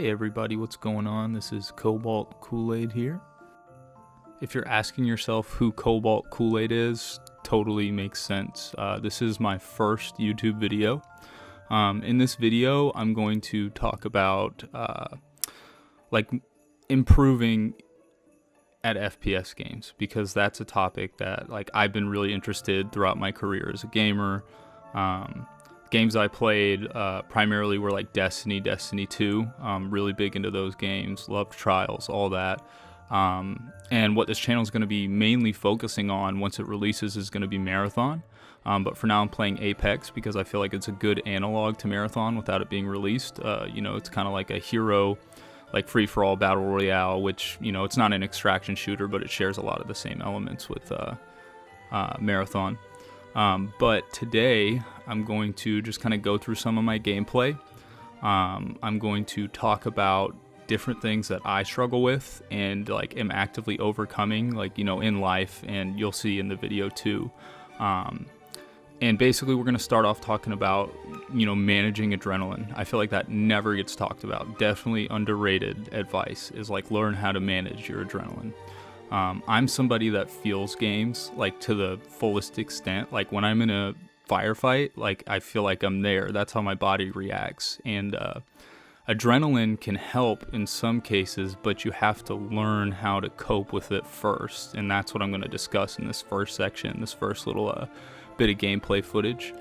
Hey everybody, what's going on? This is Cobalt Kool-Aid here. If you're asking yourself who Cobalt Kool-Aid is, totally makes sense. This is my first YouTube video. In this video, I'm going to talk about improving at FPS games, because that's a topic that I've been really interested throughout my career as a gamer. Games I played primarily were like Destiny 2. Really big into those games, loved Trials, all that. And what this channel is going to be mainly focusing on once it releases is going to be Marathon. But for now I'm playing Apex because I feel like it's a good analog to Marathon without it being released. It's kind of like a hero, like free-for-all battle royale, which, it's not an extraction shooter, but it shares a lot of the same elements with Marathon. But today I'm going to just kind of go through some of my gameplay. I'm going to talk about different things that I struggle with and am actively overcoming in life, and you'll see in the video too. And basically we're going to start off talking about managing adrenaline. I feel like that never gets talked about. Definitely underrated advice is learn how to manage your adrenaline. I'm somebody that feels games to the fullest extent. When I'm in a firefight, I feel like I'm there. That's how my body reacts. And adrenaline can help in some cases, but you have to learn how to cope with it first. And that's what I'm going to discuss in this first section, this first little bit of gameplay footage.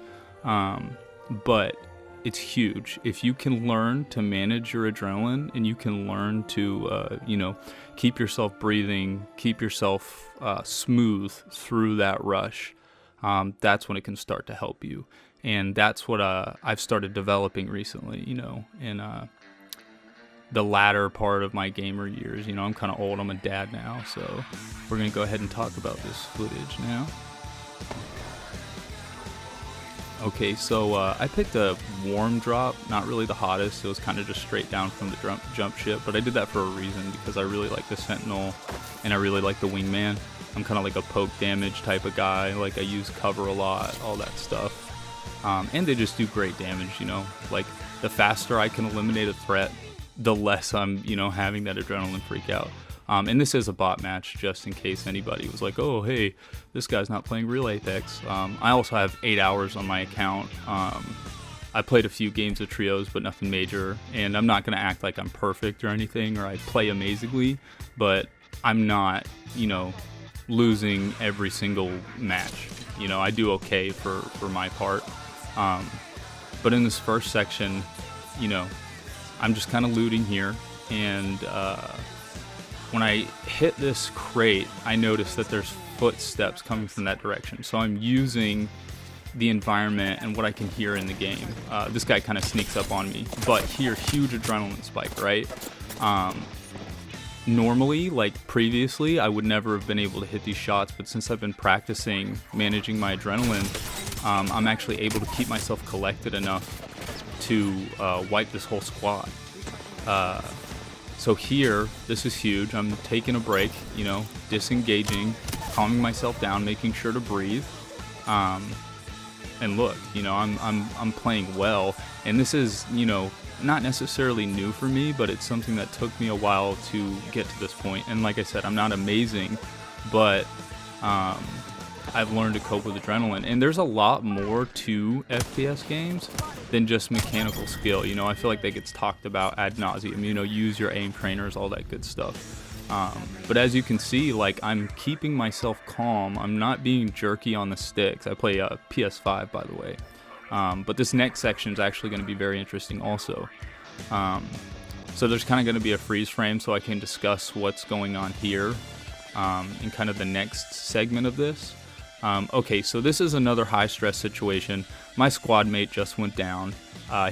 But it's huge. If you can learn to manage your adrenaline and you can learn to, keep yourself breathing, keep yourself smooth through that rush, that's when it can start to help you. And that's what I've started developing recently, in the latter part of my gamer years. I'm kind of old. I'm a dad now, so we're going to go ahead and talk about this footage now. Okay, so I picked a warm drop, not really the hottest. It was kind of just straight down from the jump ship, but I did that for a reason, because I really like the Sentinel and I really like the Wingman. I'm kind of like a poke damage type of guy. I use cover a lot, all that stuff. And they just do great damage, the faster I can eliminate a threat, the less I'm, having that adrenaline freak out. And this is a bot match, just in case anybody was like, oh, hey, this guy's not playing real Apex. I also have 8 hours on my account. I played a few games of trios, but nothing major. And I'm not going to act like I'm perfect or anything, or I play amazingly, but I'm not, losing every single match. I do okay for my part. But in this first section, I'm just kind of looting here, and when I hit this crate, I notice that there's footsteps coming from that direction. So I'm using the environment and what I can hear in the game. This guy kind of sneaks up on me, but here, huge adrenaline spike, right? Normally, previously, I would never have been able to hit these shots, but since I've been practicing managing my adrenaline, I'm actually able to keep myself collected enough to wipe this whole squad. So here, this is huge. I'm taking a break, disengaging, calming myself down, making sure to breathe. And look, I'm playing well. And this is, not necessarily new for me, but it's something that took me a while to get to this point. And like I said, I'm not amazing, but I've learned to cope with adrenaline. And there's a lot more to FPS games than just mechanical skill. I feel like that gets talked about ad nauseum. Use your aim trainers, all that good stuff. But as you can see, I'm keeping myself calm. I'm not being jerky on the sticks. I play PS5, by the way. But this next section is actually going to be very interesting also. So there's kind of going to be a freeze frame so I can discuss what's going on here in kind of the next segment of this. Okay, so this is another high-stress situation. My squad mate just went down.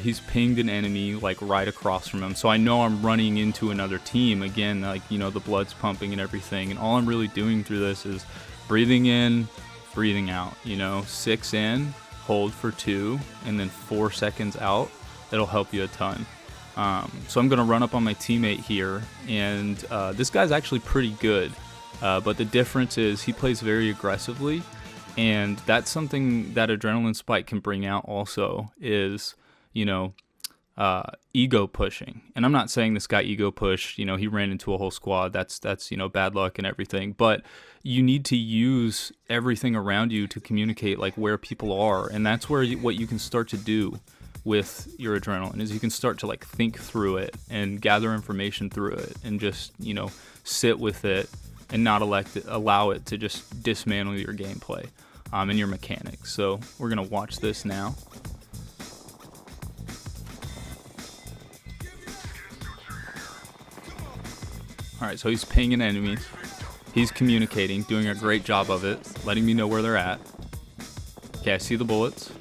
He's pinged an enemy, right across from him. So I know I'm running into another team. Again, the blood's pumping and everything. And all I'm really doing through this is breathing in, breathing out. 6 in, hold for 2, and then 4 seconds out. That'll help you a ton. So I'm going to run up on my teammate here. And this guy's actually pretty good. But the difference is he plays very aggressively. And that's something that adrenaline spike can bring out also is, ego pushing. And I'm not saying this guy ego pushed, he ran into a whole squad. That's bad luck and everything. But you need to use everything around you to communicate like where people are. And that's where what you can start to do with your adrenaline is you can start to like think through it and gather information through it and just, sit with it and not allow it to just dismantle your gameplay and your mechanics. So we're going to watch this now. Alright, so he's pinging enemies. He's communicating, doing a great job of it, letting me know where they're at. Okay, I see the bullets.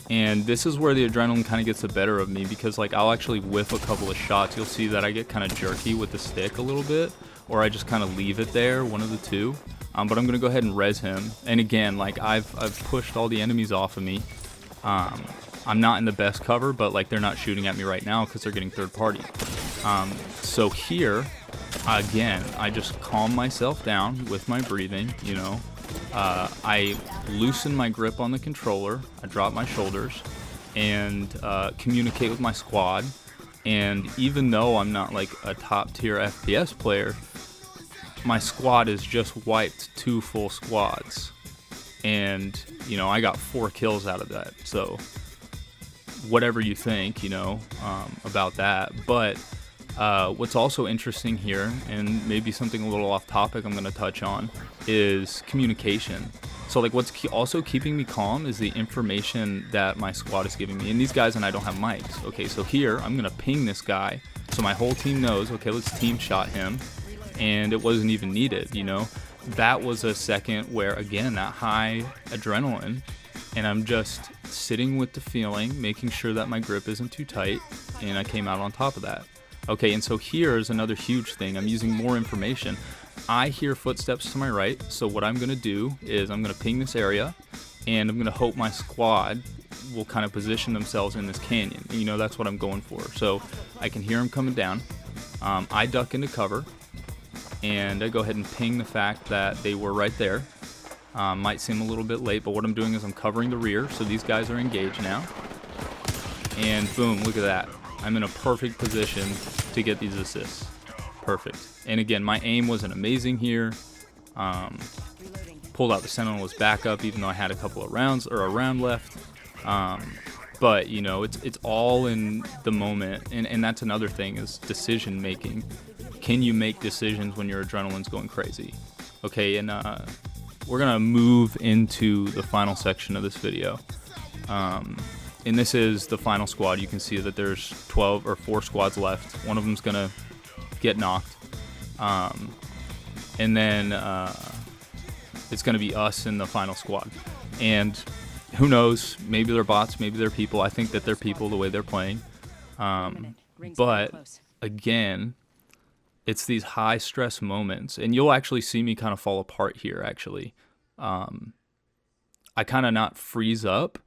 And this is where the adrenaline kind of gets the better of me because like I'll actually whiff a couple of shots. You'll see that I get kind of jerky with the stick a little bit, or I just kind of leave it there, one of the two. But I'm going to go ahead and res him. And again, like I've pushed all the enemies off of me. I'm not in the best cover, but like they're not shooting at me right now because they're getting third party. So here, again, I just calm myself down with my breathing, I loosen my grip on the controller, I drop my shoulders, and communicate with my squad. And even though I'm not like a top tier FPS player, my squad has just wiped 2 full squads. And, I got 4 kills out of that. So whatever you think, about that. But what's also interesting here, and maybe something a little off topic I'm going to touch on, is communication. So like what's also keeping me calm is the information that my squad is giving me. And these guys and I don't have mics. Okay, so here I'm going to ping this guy so my whole team knows, okay, let's team shot him. And it wasn't even needed, That was a second where, again, that high adrenaline, and I'm just sitting with the feeling, making sure that my grip isn't too tight, and I came out on top of that. Okay, and so here's another huge thing. I'm using more information. I hear footsteps to my right, so what I'm going to do is I'm going to ping this area, and I'm going to hope my squad will kind of position themselves in this canyon. That's what I'm going for. So I can hear them coming down. I duck into cover, and I go ahead and ping the fact that they were right there. Might seem a little bit late, but what I'm doing is I'm covering the rear, so these guys are engaged now. And boom, look at that. I'm in a perfect position to get these assists. Perfect. And again, my aim wasn't amazing here. Pulled out the Sentinel's backup, even though I had a couple of rounds or a round left. But it's all in the moment, and that's another thing is decision making. Can you make decisions when your adrenaline's going crazy? Okay, and we're gonna move into the final section of this video. And this is the final squad. You can see that there's 12 or 4 squads left. One of them's gonna get knocked. And then it's gonna be us in the final squad. And who knows, maybe they're bots, maybe they're people. I think that they're people the way they're playing. But again, it's these high stress moments, and you'll actually see me kind of fall apart here actually. I kind of not freeze up,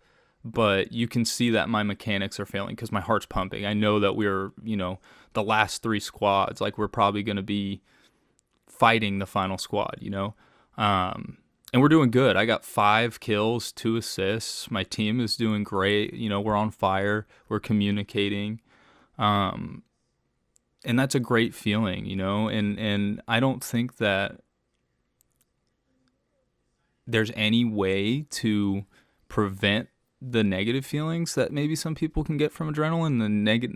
but you can see that my mechanics are failing because my heart's pumping. I know that we're, the last 3 squads, like we're probably going to be fighting the final squad, and we're doing good. I got 5 kills, 2 assists. My team is doing great. We're on fire. We're communicating. And that's a great feeling, and I don't think that there's any way to prevent the negative feelings that maybe some people can get from adrenaline,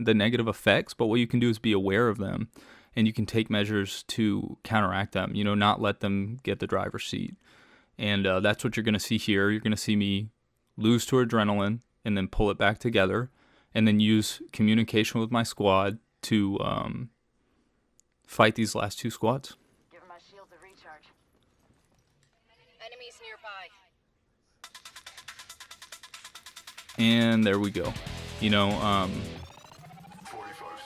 the negative effects, but what you can do is be aware of them, and you can take measures to counteract them, not let them get the driver's seat. And that's what you're going to see here. You're going to see me lose to adrenaline and then pull it back together, and then use communication with my squad to fight these last 2 squads. Give my shields a recharge. Enemies nearby. And there we go. 45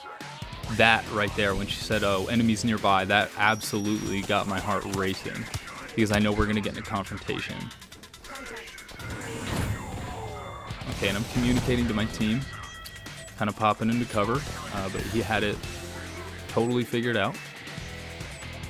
seconds. That right there, when she said, oh, enemies nearby, that absolutely got my heart racing because I know we're going to get in a confrontation. Okay, and I'm communicating to my team, kind of popping into cover, but he had it totally figured out.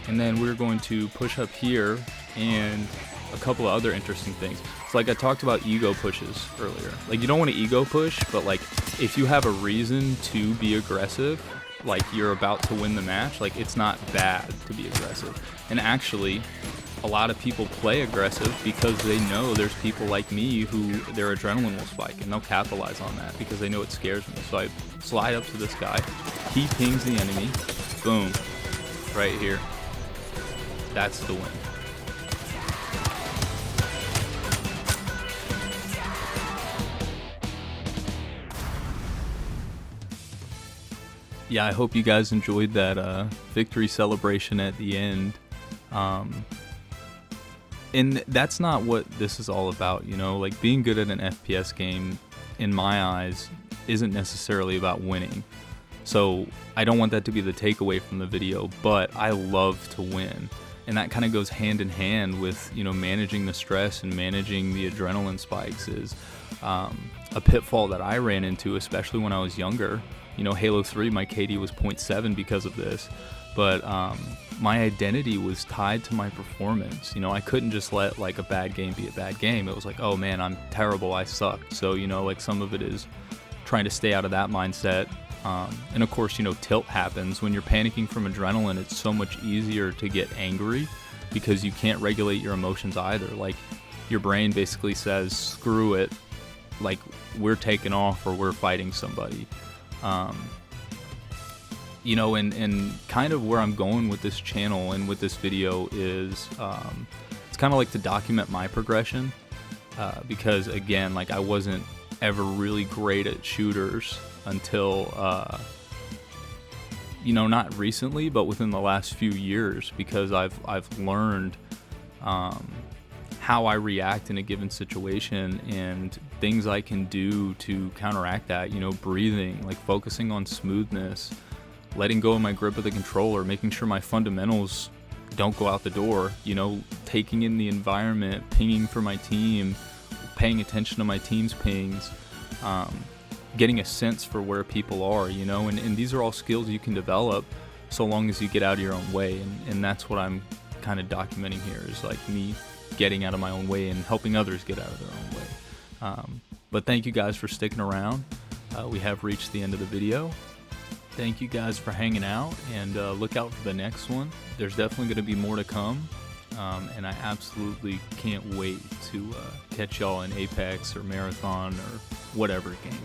And then we're going to push up here and a couple of other interesting things. So like I talked about ego pushes earlier. Like you don't want to ego push, but like if you have a reason to be aggressive, like you're about to win the match, like it's not bad to be aggressive. And actually, a lot of people play aggressive because they know there's people like me who their adrenaline will spike, and they'll capitalize on that because they know it scares me. So I slide up to this guy, he pings the enemy, boom, right here. That's the win. Yeah, I hope you guys enjoyed that victory celebration at the end. And that's not what this is all about, you know? Like, being good at an FPS game, in my eyes, isn't necessarily about winning. So I don't want that to be the takeaway from the video, but I love to win. And that kind of goes hand in hand with, you know, managing the stress and managing the adrenaline spikes. Is a pitfall that I ran into, especially when I was younger. You know, Halo 3, my KD was 0.7 because of this. But my identity was tied to my performance. You know, I couldn't just let like a bad game be a bad game. It was like, oh man, I'm terrible, I suck. So, you know, like some of it is trying to stay out of that mindset. And of course, you know, tilt happens. When you're panicking from adrenaline, it's so much easier to get angry because you can't regulate your emotions either. Like your brain basically says, screw it, like we're taking off or we're fighting somebody. You know, and kind of where I'm going with this channel and with this video is it's kind of like to document my progression because again, like I wasn't ever really great at shooters until you know, not recently, but within the last few years, because I've learned how I react in a given situation and things I can do to counteract that. You know, breathing, like focusing on smoothness, letting go of my grip of the controller, making sure my fundamentals don't go out the door, you know, taking in the environment, pinging for my team, paying attention to my team's pings, getting a sense for where people are, you know, and these are all skills you can develop so long as you get out of your own way. And that's what I'm kind of documenting here, is like me getting out of my own way and helping others get out of their own way. But thank you guys for sticking around. We have reached the end of the video. Thank you guys for hanging out, and look out for the next one. There's definitely going to be more to come, and I absolutely can't wait to catch y'all in Apex or Marathon or whatever game.